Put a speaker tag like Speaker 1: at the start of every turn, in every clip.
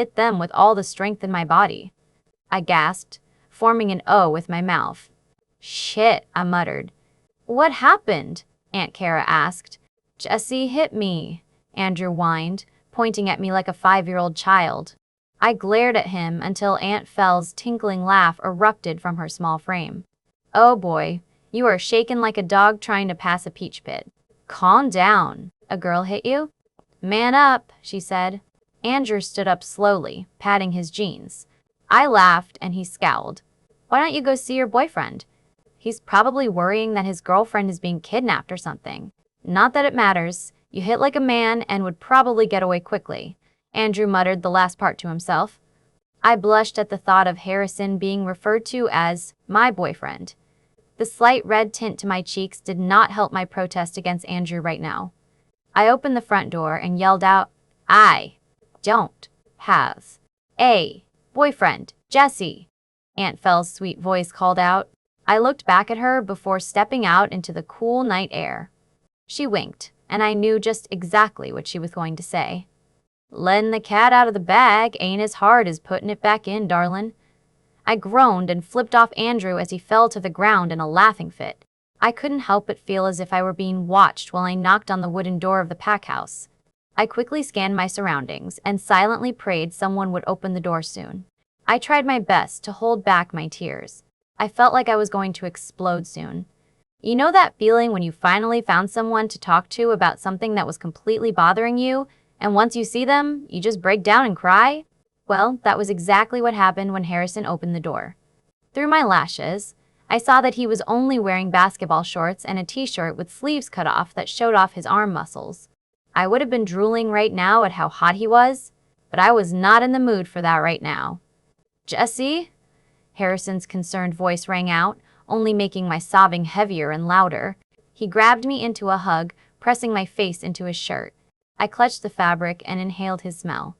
Speaker 1: hit them with all the strength in my body. I gasped, forming an O with my mouth. Shit, I muttered. What happened? Aunt Kara asked. Jesse hit me, Andrew whined, pointing at me like a 5-year-old child. I glared at him until Aunt Fell's tinkling laugh erupted from her small frame. Oh boy, you are shaken like a dog trying to pass a peach pit. Calm down. A girl hit you? Man up, she said. Andrew stood up slowly, patting his jeans. I laughed and he scowled. Why don't you go see your boyfriend? He's probably worrying that his girlfriend is being kidnapped or something. Not that it matters. You hit like a man and would probably get away quickly. Andrew muttered the last part to himself. I blushed at the thought of Harrison being referred to as my boyfriend. The slight red tint to my cheeks did not help my protest against Andrew right now. I opened the front door and yelled out, I don't have a boyfriend, Jesse. Aunt Fell's sweet voice called out. I looked back at her before stepping out into the cool night air. She winked, and I knew just exactly what she was going to say. Letting the cat out of the bag ain't as hard as putting it back in, darlin'. I groaned and flipped off Andrew as he fell to the ground in a laughing fit. I couldn't help but feel as if I were being watched while I knocked on the wooden door of the pack house. I quickly scanned my surroundings and silently prayed someone would open the door soon. I tried my best to hold back my tears. I felt like I was going to explode soon. You know that feeling when you finally found someone to talk to about something that was completely bothering you, and once you see them, you just break down and cry? Well, that was exactly what happened when Harrison opened the door. Through my lashes, I saw that he was only wearing basketball shorts and a t-shirt with sleeves cut off that showed off his arm muscles. I would have been drooling right now at how hot he was, but I was not in the mood for that right now. Jesse? Harrison's concerned voice rang out, only making my sobbing heavier and louder. He grabbed me into a hug, pressing my face into his shirt. I clutched the fabric and inhaled his smell.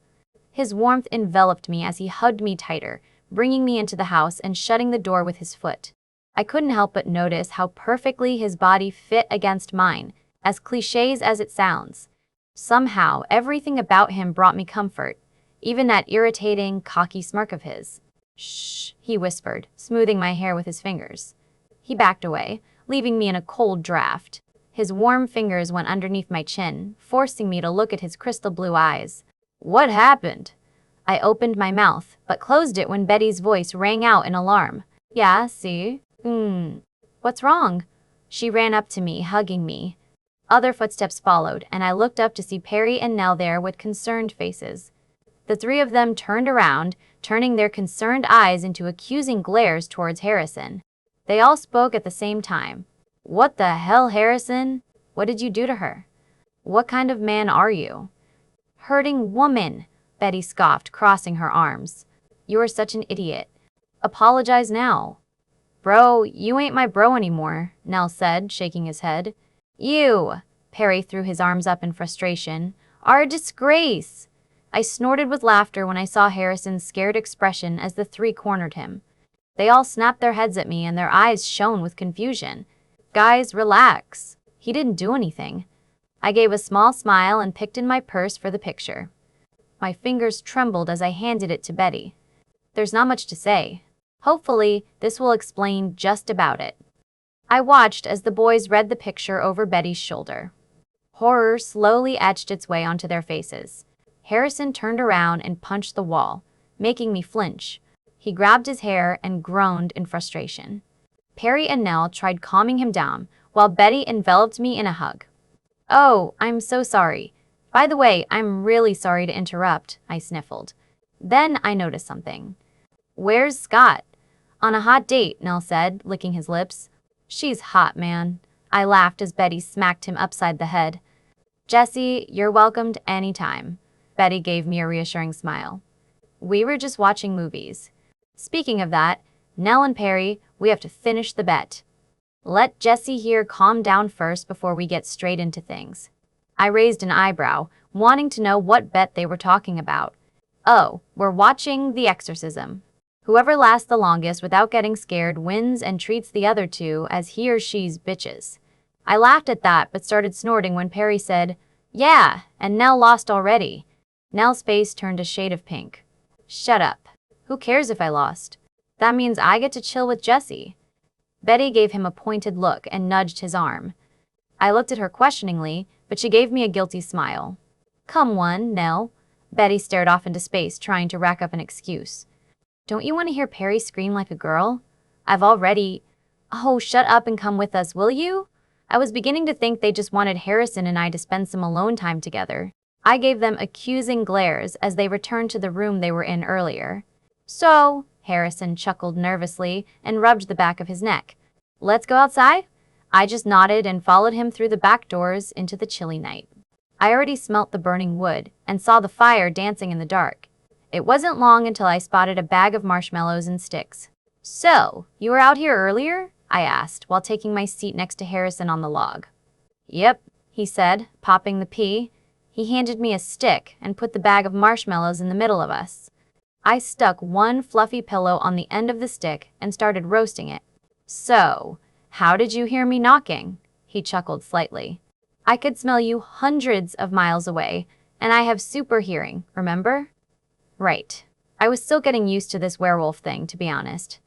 Speaker 1: His warmth enveloped me as he hugged me tighter, bringing me into the house and shutting the door with his foot. I couldn't help but notice how perfectly his body fit against mine, as cliches as it sounds. Somehow, everything about him brought me comfort, even that irritating, cocky smirk of his. Shh, he whispered, smoothing my hair with his fingers. He backed away, leaving me in a cold draft. His warm fingers went underneath my chin, forcing me to look at his crystal blue eyes. What happened? I opened my mouth, but closed it when Betty's voice rang out in alarm. Yeah, see? What's wrong? She ran up to me, hugging me. Other footsteps followed, and I looked up to see Perry and Nell there with concerned faces. The three of them turned around, turning their concerned eyes into accusing glares towards Harrison. They all spoke at the same time. What the hell, Harrison? What did you do to her? What kind of man are you? Hurting woman, Betty scoffed, crossing her arms. You are such an idiot. Apologize now. Bro, you ain't my bro anymore, Nell said, shaking his head. You, Perry threw his arms up in frustration, are a disgrace. I snorted with laughter when I saw Harrison's scared expression as the three cornered him. They all snapped their heads at me and their eyes shone with confusion. Guys, relax. He didn't do anything. I gave a small smile and picked in my purse for the picture. My fingers trembled as I handed it to Betty. There's not much to say. Hopefully, this will explain just about it. I watched as the boys read the picture over Betty's shoulder. Horror slowly etched its way onto their faces. Harrison turned around and punched the wall, making me flinch. He grabbed his hair and groaned in frustration. Perry and Nell tried calming him down, while Betty enveloped me in a hug. Oh, I'm so sorry. By the way, I'm really sorry to interrupt, I sniffled. Then I noticed something. Where's Scott? On a hot date, Nell said, licking his lips. She's hot, man. I laughed as Betty smacked him upside the head. Jesse, you're welcomed anytime. Betty gave me a reassuring smile. We were just watching movies. Speaking of that, Nell and Perry, we have to finish the bet. Let Jesse here calm down first before we get straight into things. I raised an eyebrow, wanting to know what bet they were talking about. Oh, we're watching The Exorcism. Whoever lasts the longest without getting scared wins and treats the other two as he or she's bitches. I laughed at that but started snorting when Perry said, Yeah, and Nell lost already. Nell's face turned a shade of pink. Shut up. Who cares if I lost? That means I get to chill with Jesse. Betty gave him a pointed look and nudged his arm. I looked at her questioningly, but she gave me a guilty smile. Come on, Nell. Betty stared off into space, trying to rack up an excuse. Don't you want to hear Perry scream like a girl? I've already... Oh, shut up and come with us, will you? I was beginning to think they just wanted Harrison and I to spend some alone time together. I gave them accusing glares as they returned to the room they were in earlier. So, Harrison chuckled nervously and rubbed the back of his neck. Let's go outside? I just nodded and followed him through the back doors into the chilly night. I already smelt the burning wood and saw the fire dancing in the dark. It wasn't long until I spotted a bag of marshmallows and sticks. So, you were out here earlier? I asked, while taking my seat next to Harrison on the log. Yep, he said, popping the pea. He handed me a stick and put the bag of marshmallows in the middle of us. I stuck one fluffy pillow on the end of the stick and started roasting it. So, how did you hear me knocking? He chuckled slightly. I could smell you hundreds of miles away, and I have super hearing, remember? Right. I was still getting used to this werewolf thing, to be honest.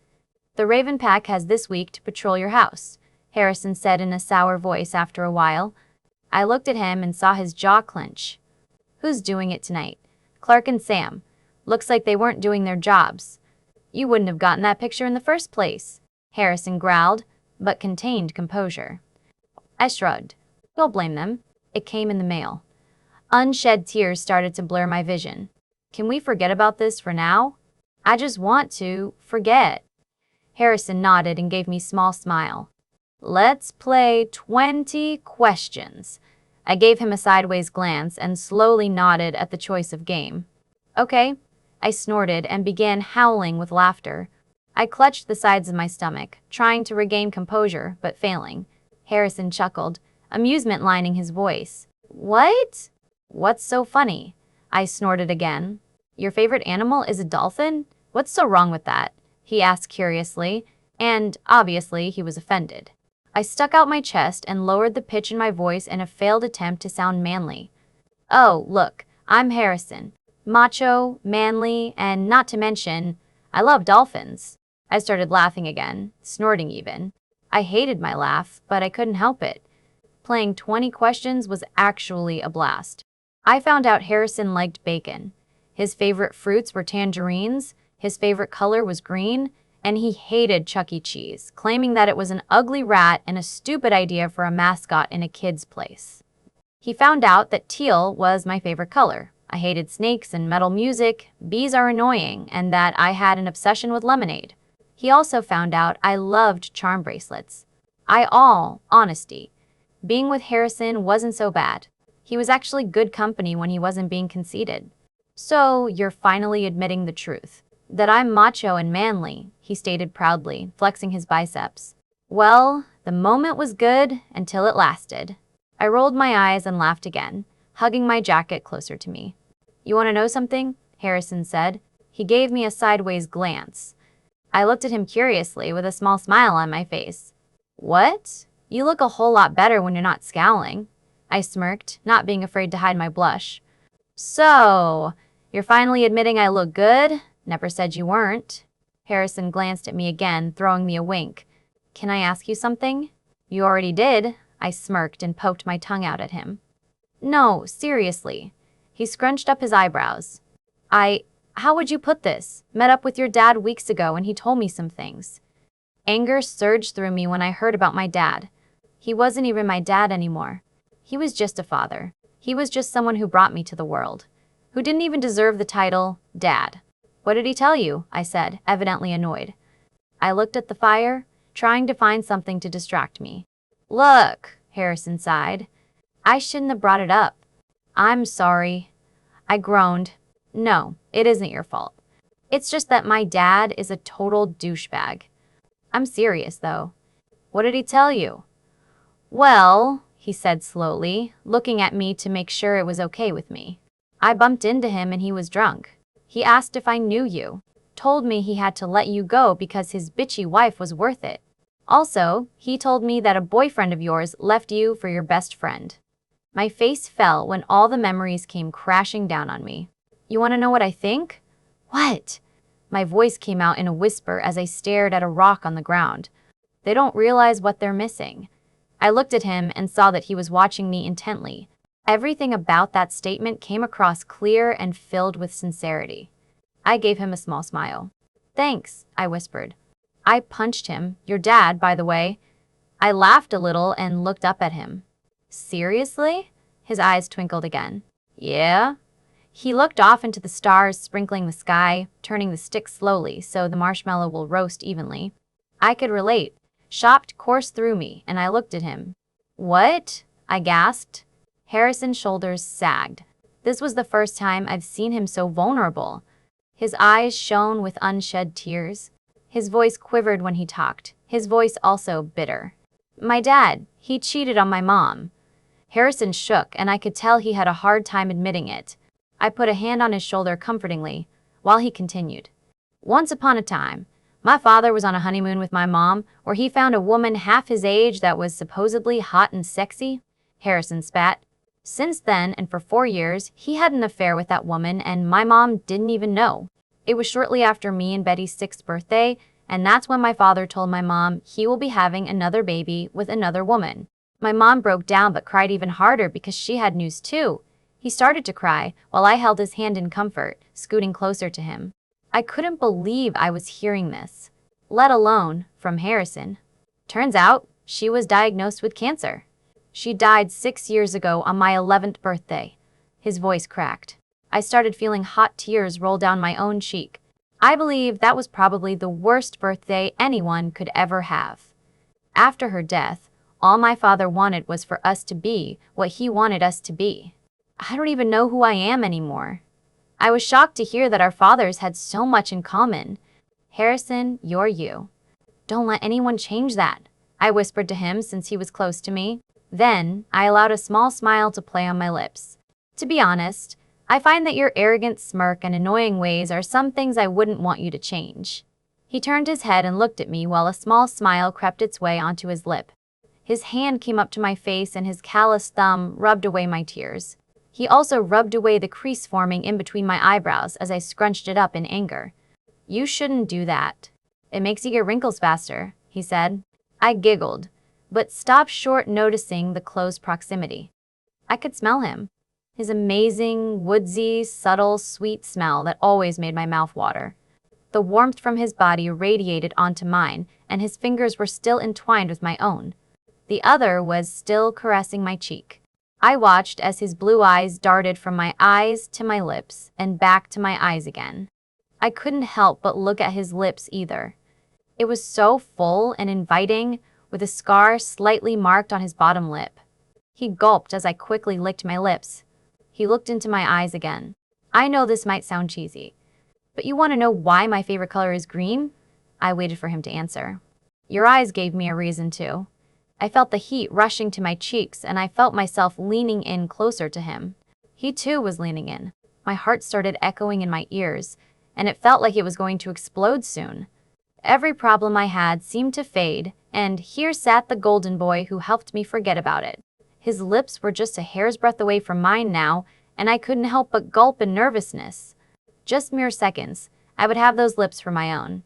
Speaker 1: The Raven Pack has this week to patrol your house, Harrison said in a sour voice after a while. I looked at him and saw his jaw clench. Who's doing it tonight? Clark and Sam. Looks like they weren't doing their jobs. You wouldn't have gotten that picture in the first place, Harrison growled, but contained composure. I shrugged. Don't blame them. It came in the mail. Unshed tears started to blur my vision. Can we forget about this for now? I just want to forget. Harrison nodded and gave me a small smile. Let's play 20 questions. I gave him a sideways glance and slowly nodded at the choice of game. Okay. I snorted and began howling with laughter. I clutched the sides of my stomach, trying to regain composure, but failing. Harrison chuckled, amusement lining his voice. What? What's so funny? I snorted again. Your favorite animal is a dolphin? What's so wrong with that? He asked curiously, and obviously he was offended. I stuck out my chest and lowered the pitch in my voice in a failed attempt to sound manly. Oh, look, I'm Harrison. Macho, manly, and not to mention, I love dolphins. I started laughing again, snorting even. I hated my laugh, but I couldn't help it. Playing 20 questions was actually a blast. I found out Harrison liked bacon. His favorite fruits were tangerines, his favorite color was green, and he hated Chuck E. Cheese, claiming that it was an ugly rat and a stupid idea for a mascot in a kid's place. He found out that teal was my favorite color. I hated snakes and metal music, bees are annoying, and that I had an obsession with lemonade. He also found out I loved charm bracelets. Honesty. Being with Harrison wasn't so bad. He was actually good company when he wasn't being conceited. So, you're finally admitting the truth. That I'm macho and manly, he stated proudly, flexing his biceps. Well, the moment was good until it lasted. I rolled my eyes and laughed again, hugging my jacket closer to me. You want to know something? Harrison said. He gave me a sideways glance. I looked at him curiously with a small smile on my face. What? You look a whole lot better when you're not scowling. I smirked, not being afraid to hide my blush. So, you're finally admitting I look good? Never said you weren't. Harrison glanced at me again, throwing me a wink. Can I ask you something? You already did. I smirked and poked my tongue out at him. No, seriously. He scrunched up his eyebrows. How would you put this? Met up with your dad weeks ago and he told me some things. Anger surged through me when I heard about my dad. He wasn't even my dad anymore. He was just a father. He was just someone who brought me to the world, who didn't even deserve the title Dad. What did he tell you? I said, evidently annoyed. I looked at the fire, trying to find something to distract me. Look, Harrison sighed. I shouldn't have brought it up. I'm sorry. I groaned. No, it isn't your fault. It's just that my dad is a total douchebag. I'm serious, though. What did he tell you? Well, he said slowly, looking at me to make sure it was okay with me. I bumped into him and he was drunk. He asked if I knew you. Told me he had to let you go because his bitchy wife was worth it. Also, he told me that a boyfriend of yours left you for your best friend. My face fell when all the memories came crashing down on me. You want to know what I think? What? My voice came out in a whisper as I stared at a rock on the ground. They don't realize what they're missing. I looked at him and saw that he was watching me intently. Everything about that statement came across clear and filled with sincerity. I gave him a small smile. Thanks, I whispered. I punched him, your dad, by the way. I laughed a little and looked up at him. Seriously? His eyes twinkled again. Yeah? He looked off into the stars sprinkling the sky, turning the stick slowly so the marshmallow will roast evenly. I could relate. Shocked coursed through me, and I looked at him. What? I gasped. Harrison's shoulders sagged. This was the first time I've seen him so vulnerable. His eyes shone with unshed tears. His voice quivered when he talked, his voice also bitter. My dad, he cheated on my mom. Harrison shook, and I could tell he had a hard time admitting it. I put a hand on his shoulder comfortingly, while he continued. Once upon a time, my father was on a honeymoon with my mom, where he found a woman half his age that was supposedly hot and sexy. Harrison spat. Since then, and for 4 years, he had an affair with that woman, and my mom didn't even know. It was shortly after me and Betty's 6th birthday, and that's when my father told my mom he will be having another baby with another woman. My mom broke down but cried even harder because she had news too. He started to cry while I held his hand in comfort, scooting closer to him. I couldn't believe I was hearing this, let alone from Harrison. Turns out, she was diagnosed with cancer. She died 6 years ago on my 11th birthday. His voice cracked. I started feeling hot tears roll down my own cheek. I believe that was probably the worst birthday anyone could ever have. After her death, all my father wanted was for us to be what he wanted us to be. I don't even know who I am anymore. I was shocked to hear that our fathers had so much in common. Harrison, you're you. Don't let anyone change that, I whispered to him since he was close to me. Then, I allowed a small smile to play on my lips. To be honest, I find that your arrogant smirk and annoying ways are some things I wouldn't want you to change. He turned his head and looked at me while a small smile crept its way onto his lip. His hand came up to my face and his calloused thumb rubbed away my tears. He also rubbed away the crease forming in between my eyebrows as I scrunched it up in anger. You shouldn't do that. It makes you get wrinkles faster, he said. I giggled, but stopped short noticing the close proximity. I could smell him. His amazing, woodsy, subtle, sweet smell that always made my mouth water. The warmth from his body radiated onto mine, and his fingers were still entwined with my own. The other was still caressing my cheek. I watched as his blue eyes darted from my eyes to my lips and back to my eyes again. I couldn't help but look at his lips either. It was so full and inviting, with a scar slightly marked on his bottom lip. He gulped as I quickly licked my lips. He looked into my eyes again. I know this might sound cheesy, but you want to know why my favorite color is green? I waited for him to answer. Your eyes gave me a reason to. I felt the heat rushing to my cheeks, and I felt myself leaning in closer to him. He too was leaning in. My heart started echoing in my ears, and it felt like it was going to explode soon. Every problem I had seemed to fade, and here sat the golden boy who helped me forget about it. His lips were just a hair's breadth away from mine now, and I couldn't help but gulp in nervousness. Just mere seconds, I would have those lips for my own.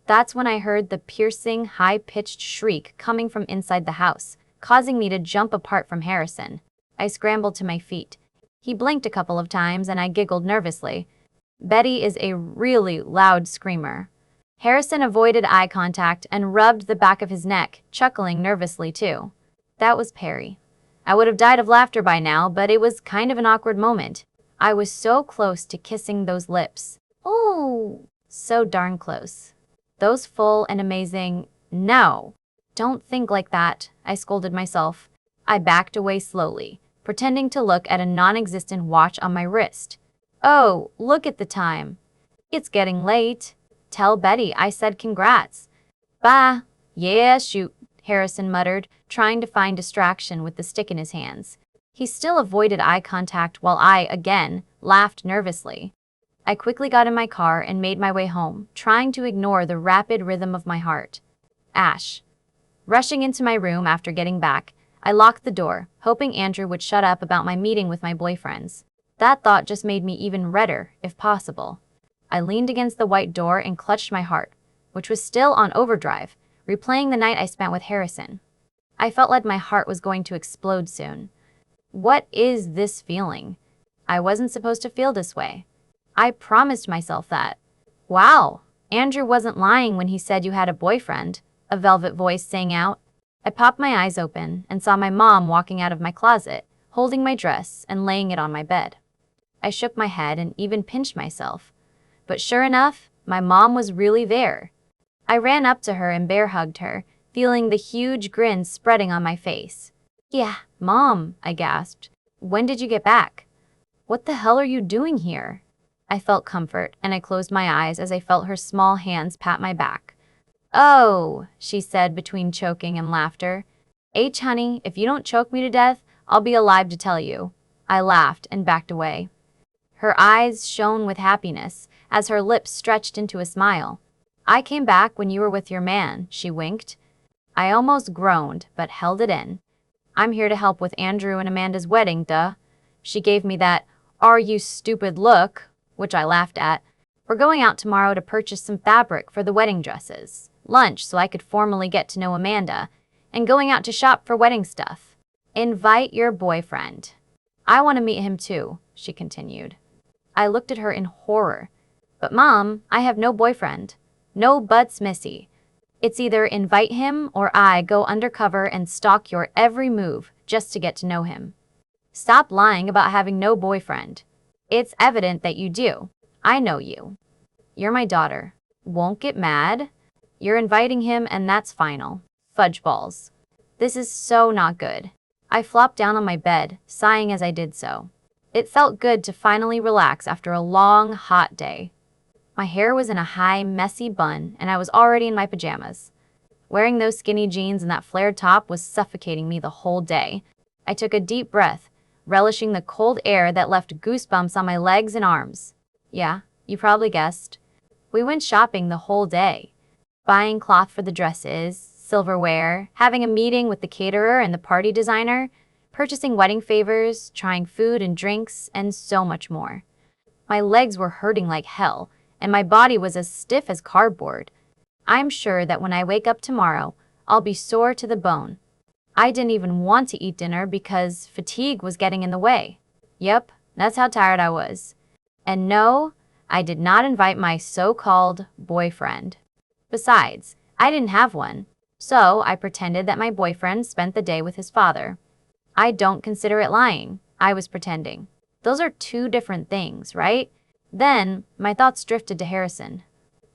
Speaker 1: That's when I heard the piercing, high-pitched shriek coming from inside the house, causing me to jump apart from Harrison. I scrambled to my feet. He blinked a couple of times, and I giggled nervously. Betty is a really loud screamer. Harrison avoided eye contact and rubbed the back of his neck, chuckling nervously too. That was Perry. I would have died of laughter by now, but it was kind of an awkward moment. I was so close to kissing those lips. Oh, so darn close. Those full and amazing, no. Don't think like that, I scolded myself. I backed away slowly, pretending to look at a non-existent watch on my wrist. Oh, look at the time. It's getting late. Tell Betty I said congrats. Bah, yeah, shoot, Harrison muttered, trying to find distraction with the stick in his hands. He still avoided eye contact while I, again, laughed nervously. I quickly got in my car and made my way home, trying to ignore the rapid rhythm of my heart. Ash. Rushing into my room after getting back, I locked the door, hoping Andrew would shut up about my meeting with my boyfriends. That thought just made me even redder, if possible. I leaned against the white door and clutched my heart, which was still on overdrive, replaying the night I spent with Harrison. I felt like my heart was going to explode soon. What is this feeling? I wasn't supposed to feel this way. I promised myself that. Wow, Andrew wasn't lying when he said you had a boyfriend, a velvet voice sang out. I popped my eyes open and saw my mom walking out of my closet, holding my dress and laying it on my bed. I shook my head and even pinched myself. But sure enough, my mom was really there. I ran up to her and bear hugged her, feeling the huge grin spreading on my face. Yeah, Mom, I gasped. When did you get back? What the hell are you doing here? I felt comfort, and I closed my eyes as I felt her small hands pat my back. Oh, she said between choking and laughter. H, honey, if you don't choke me to death, I'll be alive to tell you. I laughed and backed away. Her eyes shone with happiness as her lips stretched into a smile. I came back when you were with your man, she winked. I almost groaned, but held it in. I'm here to help with Andrew and Amanda's wedding, duh. She gave me that, "Are you stupid?" look, which I laughed at. We're going out tomorrow to purchase some fabric for the wedding dresses, lunch so I could formally get to know Amanda, and going out to shop for wedding stuff. Invite your boyfriend. I want to meet him too, she continued. I looked at her in horror. But Mom, I have no boyfriend. No buts, Missy. It's either invite him or I go undercover and stalk your every move just to get to know him. Stop lying about having no boyfriend. It's evident that you do. I know you. You're my daughter. Won't get mad. You're inviting him and that's final. Fudge balls. This is so not good. I flopped down on my bed, sighing as I did so. It felt good to finally relax after a long, hot day. My hair was in a high, messy bun, and I was already in my pajamas. Wearing those skinny jeans and that flared top was suffocating me the whole day. I took a deep breath, relishing the cold air that left goosebumps on my legs and arms. Yeah, you probably guessed. We went shopping the whole day, buying cloth for the dresses, silverware, having a meeting with the caterer and the party designer, purchasing wedding favors, trying food and drinks, and so much more. My legs were hurting like hell, and my body was as stiff as cardboard. I'm sure that when I wake up tomorrow, I'll be sore to the bone. I didn't even want to eat dinner because fatigue was getting in the way. Yep, that's how tired I was. And no, I did not invite my so-called boyfriend. Besides, I didn't have one, so I pretended that my boyfriend spent the day with his father. I don't consider it lying. I was pretending. Those are two different things, right? Then, my thoughts drifted to Harrison.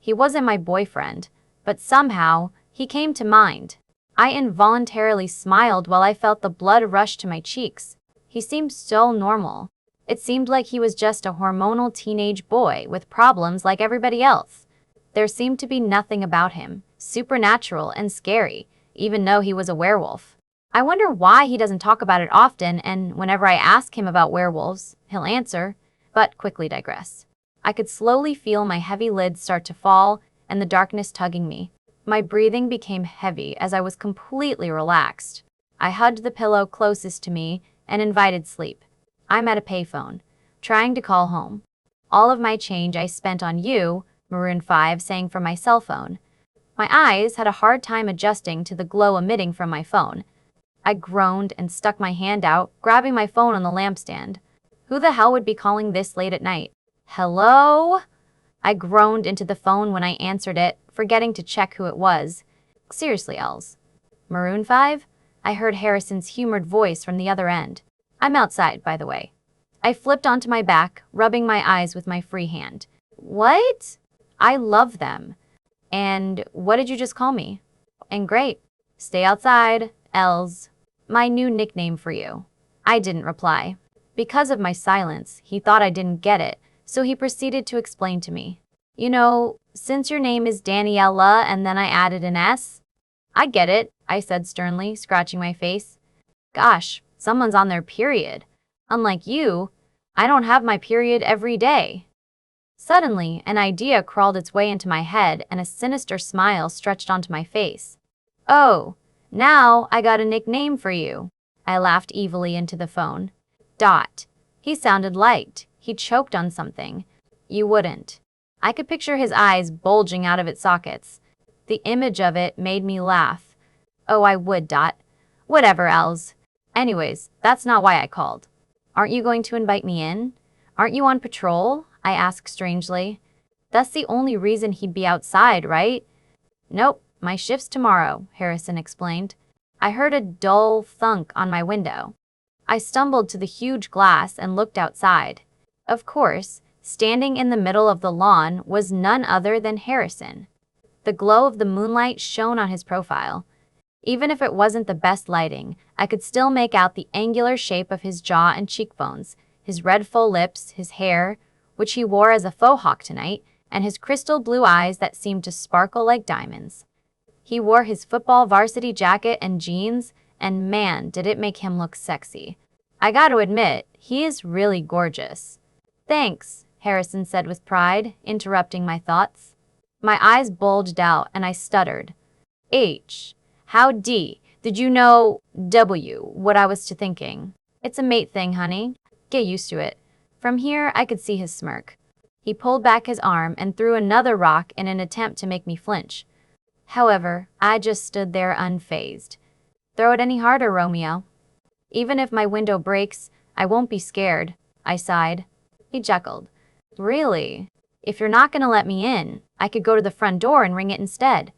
Speaker 1: He wasn't my boyfriend, but somehow, he came to mind. I involuntarily smiled while I felt the blood rush to my cheeks. He seemed so normal. It seemed like he was just a hormonal teenage boy with problems like everybody else. There seemed to be nothing about him, supernatural and scary, even though he was a werewolf. I wonder why he doesn't talk about it often, and whenever I ask him about werewolves, he'll answer, but quickly digress. I could slowly feel my heavy lids start to fall and the darkness tugging me. My breathing became heavy as I was completely relaxed. I hugged the pillow closest to me and invited sleep. I'm at a payphone, trying to call home. All of my change I spent on you, Maroon 5 sang from my cell phone. My eyes had a hard time adjusting to the glow emitting from my phone. I groaned and stuck my hand out, grabbing my phone on the lampstand. Who the hell would be calling this late at night? Hello? I groaned into the phone when I answered it, forgetting to check who it was. Seriously, Els. Maroon 5? I heard Harrison's humored voice from the other end. I'm outside, by the way. I flipped onto my back, rubbing my eyes with my free hand. What? I love them. And what did you just call me? And great. Stay outside, Els. My new nickname for you. I didn't reply. Because of my silence, he thought I didn't get it, so he proceeded to explain to me. You know, since your name is Daniela and then I added an S? I get it, I said sternly, scratching my face. Gosh, someone's on their period. Unlike you, I don't have my period every day. Suddenly, an idea crawled its way into my head and a sinister smile stretched onto my face. Oh, now I got a nickname for you. I laughed evilly into the phone. Dot. He sounded liked. He choked on something. You wouldn't. I could picture his eyes bulging out of its sockets. The image of it made me laugh. Oh, I would, Dot. Whatever, Els. Anyways, that's not why I called. Aren't you going to invite me in? Aren't you on patrol? I asked strangely. That's the only reason he'd be outside, right? Nope, my shift's tomorrow, Harrison explained. I heard a dull thunk on my window. I stumbled to the huge glass and looked outside. Of course, standing in the middle of the lawn was none other than Harrison. The glow of the moonlight shone on his profile. Even if it wasn't the best lighting, I could still make out the angular shape of his jaw and cheekbones, his red full lips, his hair, which he wore as a faux hawk tonight, and his crystal blue eyes that seemed to sparkle like diamonds. He wore his football varsity jacket and jeans, and man, did it make him look sexy. I got to admit, he is really gorgeous. Thanks, Harrison said with pride, interrupting my thoughts. My eyes bulged out and I stuttered. H. How D? Did you know W, what I was to thinking? It's a mate thing, honey. Get used to it. From here, I could see his smirk. He pulled back his arm and threw another rock in an attempt to make me flinch. However, I just stood there unfazed. Throw it any harder, Romeo. Even if my window breaks, I won't be scared, I sighed. He chuckled. Really? If you're not going to let me in, I could go to the front door and ring it instead.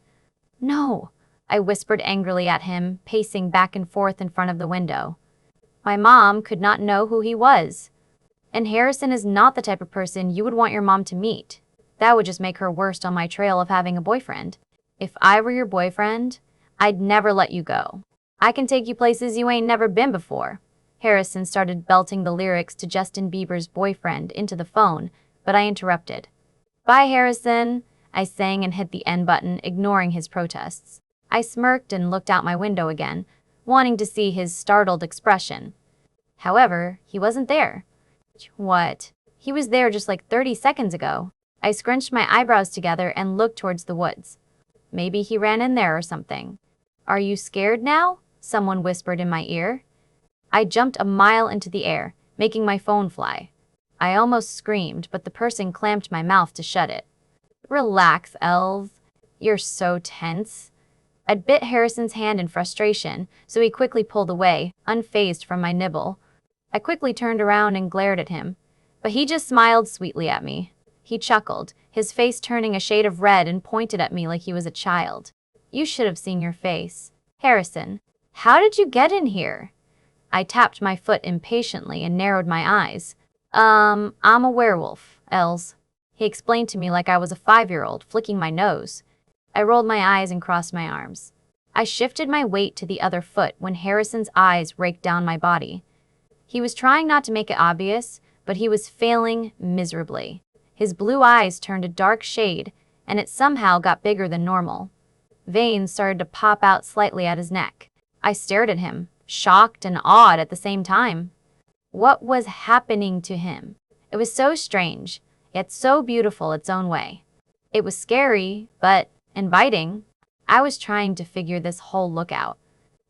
Speaker 1: No, I whispered angrily at him, pacing back and forth in front of the window. My mom could not know who he was. And Harrison is not the type of person you would want your mom to meet. That would just make her worst on my trail of having a boyfriend. If I were your boyfriend, I'd never let you go. I can take you places you ain't never been before. Harrison started belting the lyrics to Justin Bieber's Boyfriend into the phone, but I interrupted. Bye, Harrison, I sang and hit the end button, ignoring his protests. I smirked and looked out my window again, wanting to see his startled expression. However, he wasn't there. What? He was there just like 30 seconds ago. I scrunched my eyebrows together and looked towards the woods. Maybe he ran in there or something. Are you scared now? Someone whispered in my ear. I jumped a mile into the air, making my phone fly. I almost screamed, but the person clamped my mouth to shut it. Relax, Els. You're so tense. I'd bit Harrison's hand in frustration, so he quickly pulled away, unfazed from my nibble. I quickly turned around and glared at him, but he just smiled sweetly at me. He chuckled, his face turning a shade of red, and pointed at me like he was a child. You should have seen your face. Harrison, how did you get in here? I tapped my foot impatiently and narrowed my eyes. I'm a werewolf, Els. He explained to me like I was a 5-year-old, flicking my nose. I rolled my eyes and crossed my arms. I shifted my weight to the other foot when Harrison's eyes raked down my body. He was trying not to make it obvious, but he was failing miserably. His blue eyes turned a dark shade, and it somehow got bigger than normal. Veins started to pop out slightly at his neck. I stared at him, shocked and awed at the same time. What was happening to him? It was so strange, yet so beautiful its own way. It was scary, but inviting. I was trying to figure this whole look out.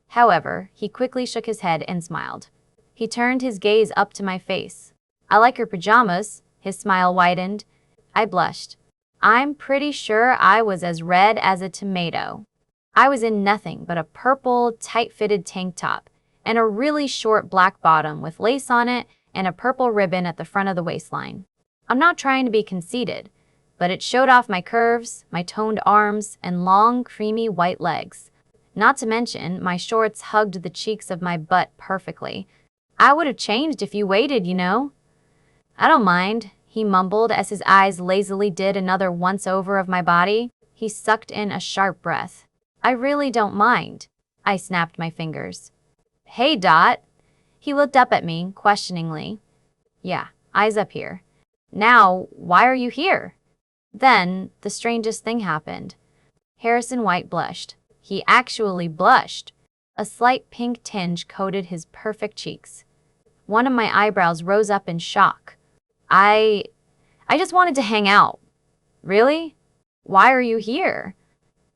Speaker 1: However, he quickly shook his head and smiled. He turned his gaze up to my face. I like your pajamas. His smile widened. I blushed. I'm pretty sure I was as red as a tomato. I was in nothing but a purple, tight-fitted tank top and a really short black bottom with lace on it and a purple ribbon at the front of the waistline. I'm not trying to be conceited, but it showed off my curves, my toned arms, and long, creamy white legs. Not to mention, my shorts hugged the cheeks of my butt perfectly. I would have changed if you waited, you know. I don't mind, he mumbled as his eyes lazily did another once-over of my body. He sucked in a sharp breath. I really don't mind. I snapped my fingers. Hey, Dot. He looked up at me, questioningly. Yeah, eyes up here. Now, why are you here? Then, the strangest thing happened. Harrison White blushed. He actually blushed. A slight pink tinge coated his perfect cheeks. One of my eyebrows rose up in shock. I just wanted to hang out. Really? Why are you here?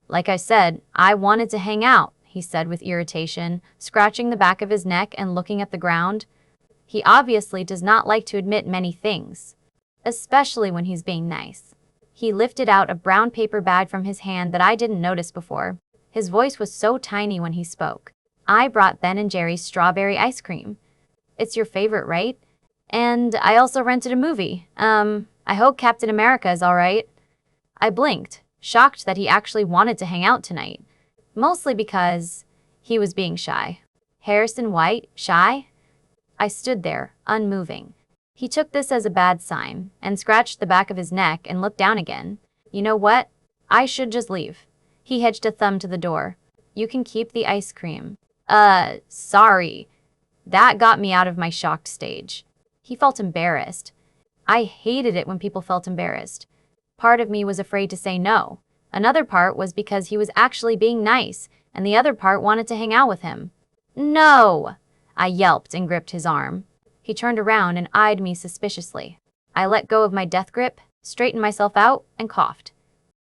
Speaker 1: Like I said, I wanted to hang out, he said with irritation, scratching the back of his neck and looking at the ground. He obviously does not like to admit many things, especially when he's being nice. He lifted out a brown paper bag from his hand that I didn't notice before. His voice was so tiny when he spoke. I brought Ben & Jerry's strawberry ice cream. It's your favorite, right? And I also rented a movie. I hope Captain America is alright. I blinked, shocked that he actually wanted to hang out tonight. Mostly because he was being shy. Harrison White, shy? I stood there, unmoving. He took this as a bad sign, and scratched the back of his neck and looked down again. You know what? I should just leave. He hitched a thumb to the door. You can keep the ice cream. Sorry. That got me out of my shocked stage. He felt embarrassed. I hated it when people felt embarrassed. Part of me was afraid to say no. Another part was because he was actually being nice, and the other part wanted to hang out with him. No! I yelped and gripped his arm. He turned around and eyed me suspiciously. I let go of my death grip, straightened myself out, and coughed.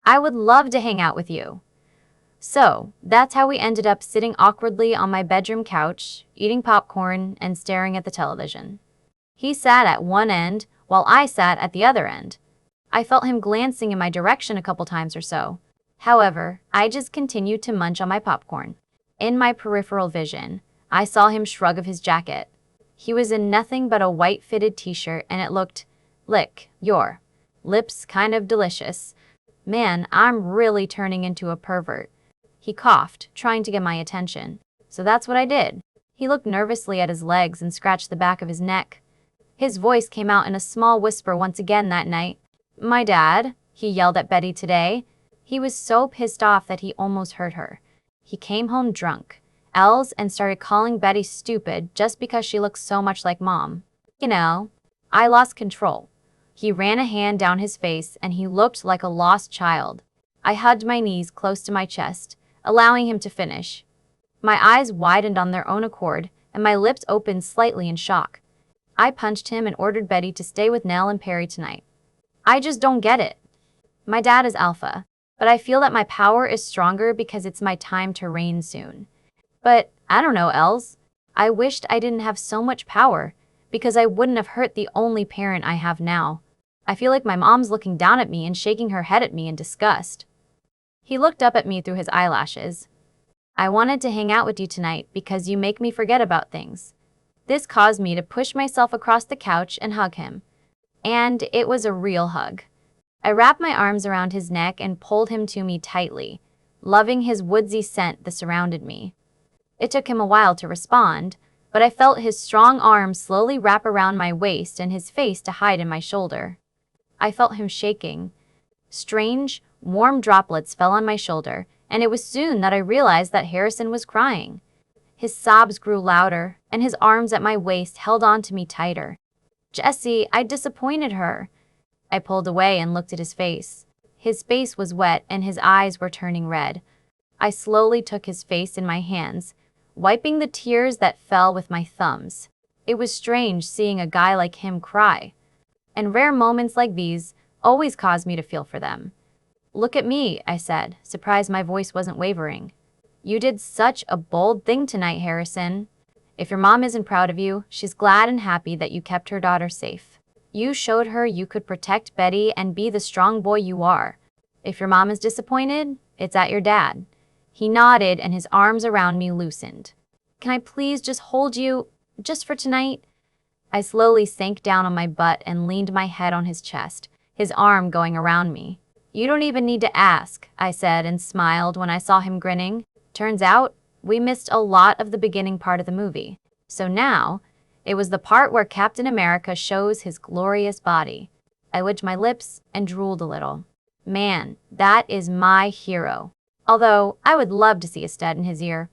Speaker 1: I would love to hang out with you. So, that's how we ended up sitting awkwardly on my bedroom couch, eating popcorn and staring at the television. He sat at one end, while I sat at the other end. I felt him glancing in my direction a couple times or so. However, I just continued to munch on my popcorn. In my peripheral vision, I saw him shrug of his jacket. He was in nothing but a white fitted t-shirt and it looked, lick, your lips kind of delicious. Man, I'm really turning into a pervert. He coughed, trying to get my attention. So that's what I did. He looked nervously at his legs and scratched the back of his neck. His voice came out in a small whisper once again that night. My dad, he yelled at Betty today. He was so pissed off that he almost hurt her. He came home drunk, and started calling Betty stupid just because she looked so much like Mom. You know, I lost control. He ran a hand down his face and he looked like a lost child. I hugged my knees close to my chest, allowing him to finish. My eyes widened on their own accord and my lips opened slightly in shock. I punched him and ordered Betty to stay with Nell and Perry tonight. I just don't get it. My dad is alpha, but I feel that my power is stronger because it's my time to reign soon. But I don't know, Els. I wished I didn't have so much power because I wouldn't have hurt the only parent I have now. I feel like my mom's looking down at me and shaking her head at me in disgust. He looked up at me through his eyelashes. I wanted to hang out with you tonight because you make me forget about things. This caused me to push myself across the couch and hug him. And it was a real hug. I wrapped my arms around his neck and pulled him to me tightly, loving his woodsy scent that surrounded me. It took him a while to respond, but I felt his strong arms slowly wrap around my waist and his face to hide in my shoulder. I felt him shaking. Strange, warm droplets fell on my shoulder, and it was soon that I realized that Harrison was crying. His sobs grew louder, and his arms at my waist held on to me tighter. Jessie, I disappointed her. I pulled away and looked at his face. His face was wet and his eyes were turning red. I slowly took his face in my hands, wiping the tears that fell with my thumbs. It was strange seeing a guy like him cry. And rare moments like these always cause me to feel for them. Look at me, I said, surprised my voice wasn't wavering. You did such a bold thing tonight, Harrison. If your mom isn't proud of you, she's glad and happy that you kept her daughter safe. You showed her you could protect Betty and be the strong boy you are. If your mom is disappointed, it's at your dad. He nodded and his arms around me loosened. Can I please just hold you, just for tonight? I slowly sank down on my butt and leaned my head on his chest, his arm going around me. You don't even need to ask, I said and smiled when I saw him grinning. Turns out, we missed a lot of the beginning part of the movie. So now, it was the part where Captain America shows his glorious body. I licked my lips and drooled a little. Man, that is my hero. Although, I would love to see a stud in his ear.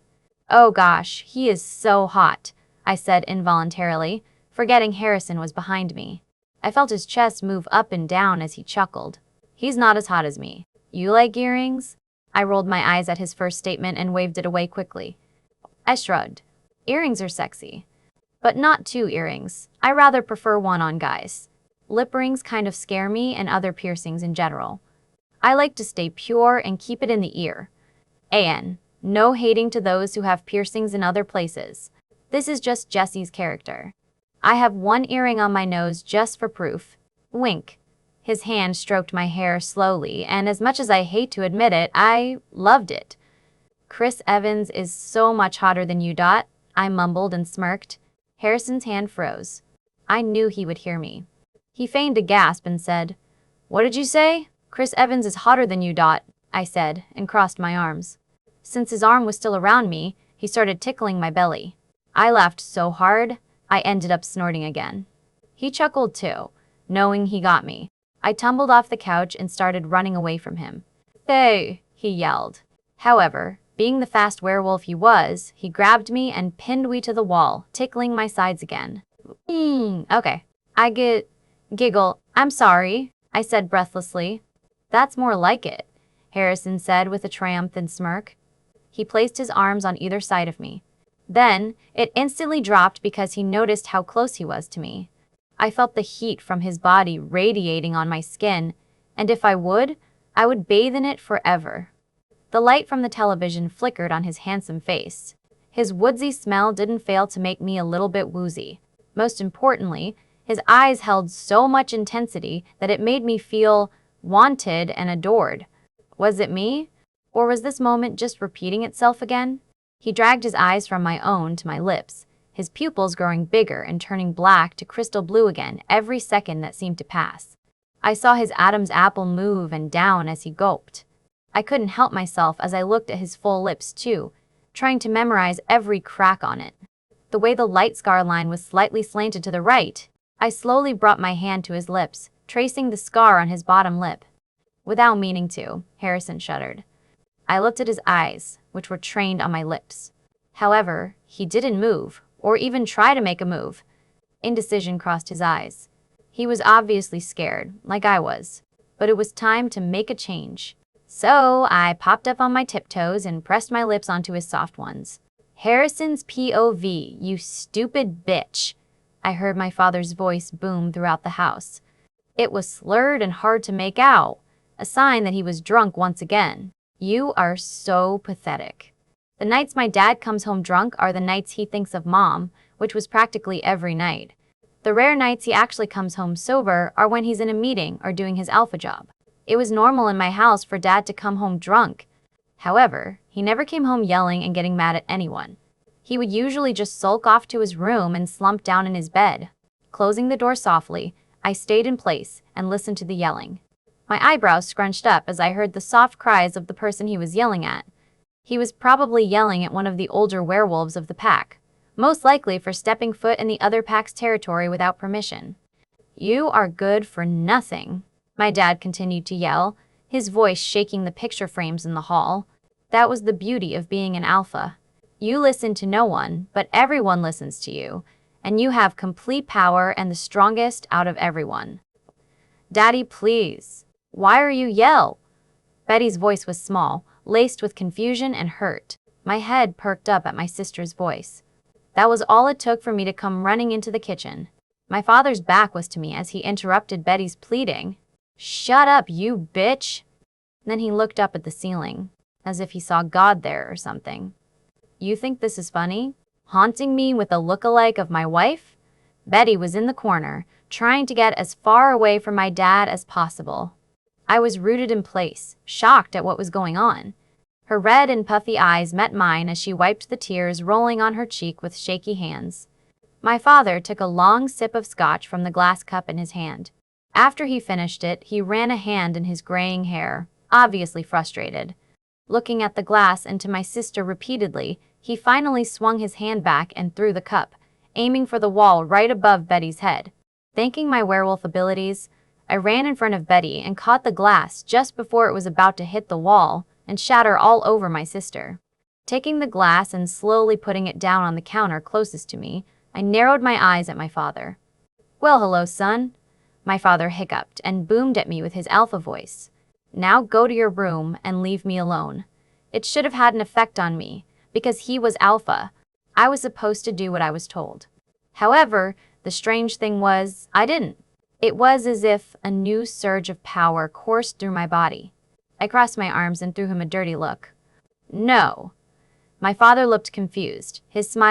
Speaker 1: Oh gosh, he is so hot, I said involuntarily, forgetting Harrison was behind me. I felt his chest move up and down as he chuckled. He's not as hot as me. You like earrings? I rolled my eyes at his first statement and waved it away quickly. I shrugged. Earrings are sexy. But not two earrings. I rather prefer one on guys. Lip rings kind of scare me and other piercings in general. I like to stay pure and keep it in the ear. And no hating to those who have piercings in other places. This is just Jessie's character. I have one earring on my nose just for proof. Wink. His hand stroked my hair slowly, and as much as I hate to admit it, I loved it. Chris Evans is so much hotter than you, Dot, I mumbled and smirked. Harrison's hand froze. I knew he would hear me. He feigned a gasp and said, "What did you say?" "Chris Evans is hotter than you, Dot," I said, and crossed my arms. Since his arm was still around me, he started tickling my belly. I laughed so hard, I ended up snorting again. He chuckled too, knowing he got me. I tumbled off the couch and started running away from him. "Hey!" he yelled. However, being the fast werewolf he was, he grabbed me and pinned me to the wall, tickling my sides again. Okay. I giggle. "I'm sorry," I said breathlessly. "That's more like it," Harrison said with a triumphant smirk. He placed his arms on either side of me. Then, it instantly dropped because he noticed how close he was to me. I felt the heat from his body radiating on my skin, and if I would bathe in it forever. The light from the television flickered on his handsome face. His woodsy smell didn't fail to make me a little bit woozy. Most importantly, his eyes held so much intensity that it made me feel wanted and adored. Was it me? Or was this moment just repeating itself again? He dragged his eyes from my own to my lips, his pupils growing bigger and turning black to crystal blue again every second that seemed to pass. I saw his Adam's apple move and down as he gulped. I couldn't help myself as I looked at his full lips too, trying to memorize every crack on it. The way the light scar line was slightly slanted to the right, I slowly brought my hand to his lips, tracing the scar on his bottom lip. Without meaning to, Harrison shuddered. I looked at his eyes, which were trained on my lips. However, he didn't move, or even try to make a move. Indecision crossed his eyes. He was obviously scared, like I was, but it was time to make a change. So I popped up on my tiptoes and pressed my lips onto his soft ones. "Harrison's POV, you stupid bitch," I heard my father's voice boom throughout the house. It was slurred and hard to make out, a sign that he was drunk once again. "You are so pathetic. The nights my dad comes home drunk are the nights he thinks of Mom, which was practically every night. The rare nights he actually comes home sober are when he's in a meeting or doing his alpha job. It was normal in my house for Dad to come home drunk. However, he never came home yelling and getting mad at anyone. He would usually just sulk off to his room and slump down in his bed. Closing the door softly, I stayed in place and listened to the yelling. My eyebrows scrunched up as I heard the soft cries of the person he was yelling at. He was probably yelling at one of the older werewolves of the pack, most likely for stepping foot in the other pack's territory without permission. "You are good for nothing," my dad continued to yell, his voice shaking the picture frames in the hall. That was the beauty of being an alpha. You listen to no one, but everyone listens to you, and you have complete power and the strongest out of everyone. "Daddy, please. Why are you yell?" Betty's voice was small, laced with confusion and hurt. My head perked up at my sister's voice. That was all it took for me to come running into the kitchen. My father's back was to me as he interrupted Betty's pleading. "Shut up, you bitch!" Then he looked up at the ceiling, as if he saw God there or something. "You think this is funny? Haunting me with a look-alike of my wife?" Betty was in the corner, trying to get as far away from my dad as possible. I was rooted in place, shocked at what was going on. Her red and puffy eyes met mine as she wiped the tears rolling on her cheek with shaky hands. My father took a long sip of scotch from the glass cup in his hand. After he finished it, he ran a hand in his graying hair, obviously frustrated. Looking at the glass and to my sister repeatedly, he finally swung his hand back and threw the cup, aiming for the wall right above Betty's head. Thanking my werewolf abilities, I ran in front of Betty and caught the glass just before it was about to hit the wall and shatter all over my sister. Taking the glass and slowly putting it down on the counter closest to me, I narrowed my eyes at my father. "Well, hello, son," my father hiccuped and boomed at me with his alpha voice. "Now go to your room and leave me alone." It should have had an effect on me, because he was alpha. I was supposed to do what I was told. However, the strange thing was, I didn't. It was as if a new surge of power coursed through my body. I crossed my arms and threw him a dirty look. "No." My father looked confused, his smile